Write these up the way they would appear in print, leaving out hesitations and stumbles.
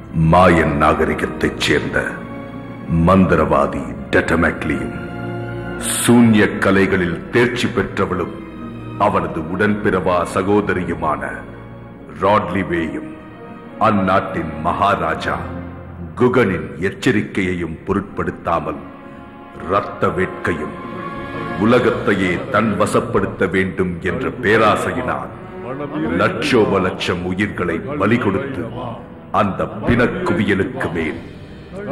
மாயன் நாகரிகத்தைச் சேர்ந்த மந்திரவாதி டெட்டமெக்லியும் சூன்ய கலைகளில் தேர்ச்சி பெற்றவளும் அவனது உடன்பிறவா சகோதரியுமான ராட்லிவேயும் அந்நாட்டின் மகாராஜா குகனின் எச்சரிக்கையையும் பொருட்படுத்தாமல் இரத்த வேட்கையும் உலகத்தையே தன் வசப்படுத்த வேண்டும் என்ற பேராசையினால் லட்சோப லட்சம் உயிர்களை பலி கொடுத்து அந்த பிணக்குவியலுக்கு மேல்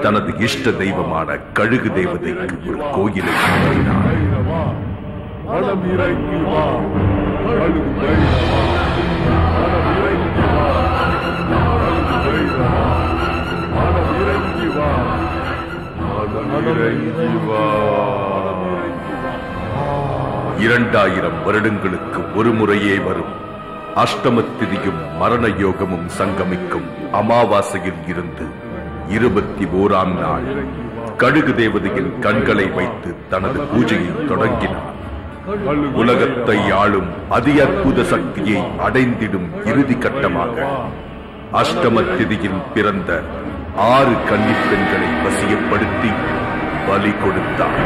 தனது இஷ்ட தெய்வமான கழுகு தேவதைக்கு ஒரு கோயிலை கட்டினார். இரண்டாயிரம் வருடங்களுக்கு ஒரு முறையே வரும் அஷ்டமத்திதியும் மரண யோகமும் சங்கமிக்கும் அமாவாசையில் இருந்து 21ஆம் நாள் கழுகு தேவதையின் கண்களை வைத்து தனது பூஜையை தொடங்கினார். உலகத்தை ஆளும் அதி அற்புத சக்தியை அடைந்திடும் இறுதி கட்டமாக அஷ்டமத்திதியில் பிறந்த 6 கன்னிப் பெண்களை வசியப்படுத்தி பலி கொடுத்தார்.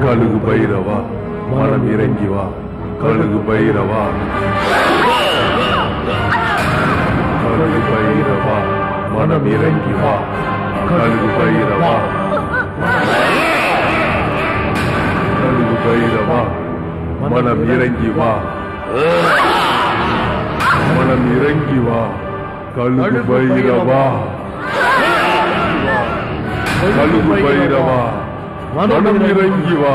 கழுகு பைரவா மனம் இறங்கி வா, கழுகு பைரவா, கழுகு பைரவா மனம் இறங்கி வா, கழுகு பைரவா, கழுகு பைரவா மனம் இறங்கி வா, மனம் இறங்கி வா, கழுகு பைரவா, கழுகு பைரவா மனம் இறங்கி வா.